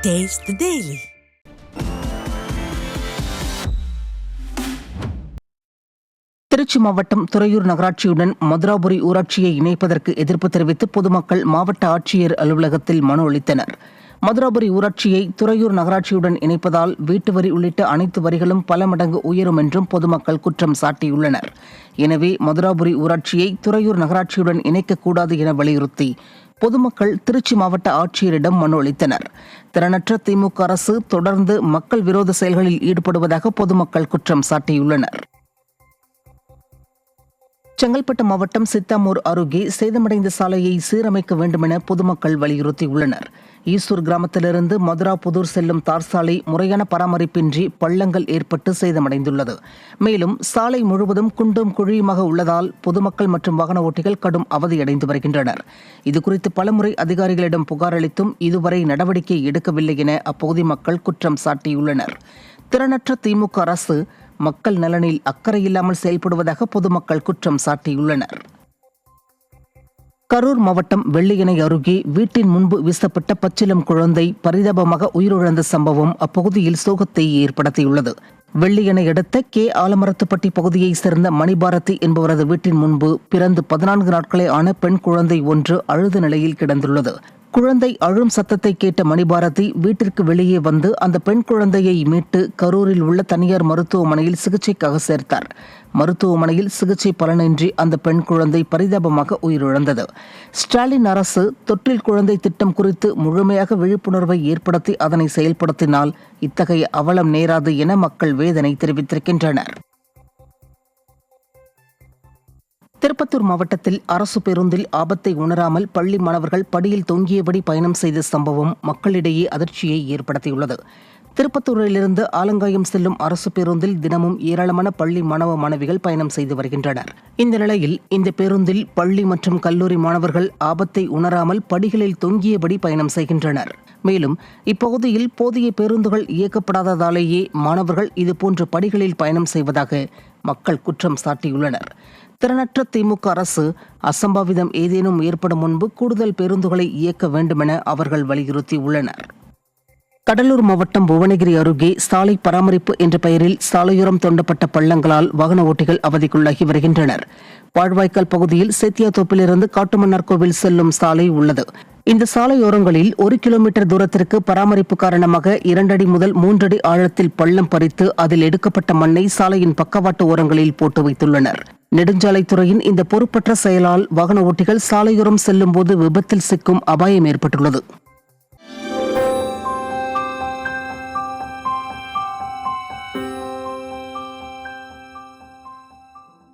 Taste the Daily. Trichy மாவட்டம் துறையூர் நகராட்சியுடன் மதுராபுரி ஊராட்சியை இணைப்பதற்கு எதிர்ப்பு தெரிவித்து பொதுமக்கள் மாவட்ட ஆட்சியர் அலுவலகத்தில் மனு அளித்தனர். மதுராபுரி ஊராட்சியை துறையூர் நகராட்சியுடன் இணைப்பதால் வீட்டு வரி உள்ளிட்ட அனைத்து வரிகளும் பல மடங்கு உயரும் என்றும் பொதுமக்கள் குற்றம் சாட்டியுள்ளனர். எனவே மதுராபுரி ஊராட்சியை துறையூர் நகராட்சியுடன் இணைக்கக்கூடாது என வலியுறுத்தி பொதுமக்கள் திருச்சி மாவட்ட ஆட்சியரிடம் மனு அளித்தனர். திறனற்ற திமுக அரசு தொடர்ந்து மக்கள் விரோத செயல்களில் ஈடுபடுவதாக பொதுமக்கள் குற்றம் சாட்டியுள்ளனர். செங்கல்பட்டு மாவட்டம் சித்தாமூர் அருகே சேதமடைந்த சாலையை சீரமைக்க வேண்டுமென பொதுமக்கள் வலியுறுத்தியுள்ளனர். ஈசூர் கிராமத்திலிருந்து மதுராபுதூர் செல்லும் தார் சாலை முறையான பராமரிப்பின்றி பள்ளங்கள் ஏற்பட்டு சேதமடைந்துள்ளது. மேலும் சாலை முழுவதும் குண்டும் குழியுமாக உள்ளதால் பொதுமக்கள் மற்றும் வாகன ஓட்டிகள் கடும் அவதியடைந்து வருகின்றனர். இதுகுறித்து பலமுறை அதிகாரிகளிடம் புகார் அளித்தும் இதுவரை நடவடிக்கை எடுக்கவில்லை என அப்பகுதி மக்கள் குற்றம் சாட்டியுள்ளனர். திறனற்ற திமுக அரசு மக்கள் நலனில் அக்கறையில்லாமல் செயல்படுவதாக பொதுமக்கள் குற்றம் சாட்டியுள்ளனர். கரூர் மாவட்டம் வெள்ளியணை அருகே வீட்டின் முன்பு வீசப்பட்ட பச்சிளம் குழந்தை பரிதாபமாக உயிரிழந்த சம்பவம் அப்பகுதியில் சோகத்தை ஏற்படுத்தியுள்ளது. வெள்ளியணை அடுத்த கே ஆலமரத்துப்பட்டி பகுதியைச் சேர்ந்த மணிபாரதி என்பவரது வீட்டின் முன்பு பிறந்து 14 நாட்களே ஆன பெண் குழந்தை ஒன்று அழுத நிலையில் கிடந்துள்ளது. குழந்தை அழும் சத்தத்தை கேட்ட மணிபாரதி வீட்டிற்கு வெளியே வந்து அந்த பெண் குழந்தையை மீட்டு கரூரில் உள்ள தனியார் மருத்துவமனையில் சிகிச்சைக்காக சேர்த்தார். மருத்துவமனையில் சிகிச்சை பலனின்றி அந்த பெண் குழந்தை பரிதாபமாக உயிரிழந்தது. ஸ்டாலின் அரசு தொற்றில் குழந்தை திட்டம் குறித்து முழுமையாக விழிப்புணர்வை ஏற்படுத்தி அதனை செயல்படுத்தினால் இத்தகைய அவலம் நேராது என மக்கள் வேதனை தெரிவித்திருக்கின்றனர். திருப்பத்தூர் மாவட்டத்தில் அரசு பேருந்தில் ஆபத்தை உணராமல் பள்ளி மாணவர்கள் படியில் தொங்கியபடி பயணம் செய்த சம்பவம் மக்களிடையே அதிர்ச்சியை ஏற்படுத்தியுள்ளது. திருப்பத்தூரிலிருந்து ஆலங்காயம் செல்லும் அரசு பேருந்தில் தினமும் ஏராளமான பள்ளி மாணவ மாணவிகள் பயணம் செய்து வருகின்றனர். இந்த நிலையில் இந்த பேருந்தில் பள்ளி மற்றும் கல்லூரி மாணவர்கள் ஆபத்தை உணராமல் படிகளில் தொங்கியபடி பயணம் செய்கின்றனர். மேலும் இப்பகுதியில் போதிய பேருந்துகள் இயக்கப்படாததாலேயே மாணவர்கள் இதுபோன்ற படிகளில் பயணம் செய்வதாக மக்கள் குற்றம் சாட்டியுள்ளனர். திறனற்ற திமுக அரசு அசம்பாவிதம் ஏதேனும் ஏற்படும் முன்பு கூடுதல் பேருந்துகளை இயக்க வேண்டுமென அவர்கள் வலியுறுத்தியுள்ளனர். கடலூர் மாவட்டம் புவனகிரி அருகே சாலை பராமரிப்பு என்ற பெயரில் சாலையோரம் தோண்டப்பட்ட பள்ளங்களால் வாகன ஓட்டிகள் அவதிக்குள்ளாகி வருகின்றனர். பாழ்வாய்க்கால் பகுதியில் சேத்தியாத்தோப்பிலிருந்து காட்டுமன்னார் கோவில் செல்லும் சாலை உள்ளது. இந்த சாலையோரங்களில் 1 கிலோமீட்டர் தூரத்திற்கு பராமரிப்பு காரணமாக 2 அடி முதல் 3 அடி ஆழத்தில் பள்ளம் பறித்து அதில் எடுக்கப்பட்ட மண்ணை சாலையின் பக்கவாட்டு ஓரங்களில் போட்டு வைத்துள்ளனர். நெடுஞ்சாலைத்துறையின் இந்த பொறுப்பற்ற செயலால் வாகன ஓட்டிகள் சாலையோரம் செல்லும் போது விபத்தில் சிக்கும் அபாயம் ஏற்பட்டுள்ளது.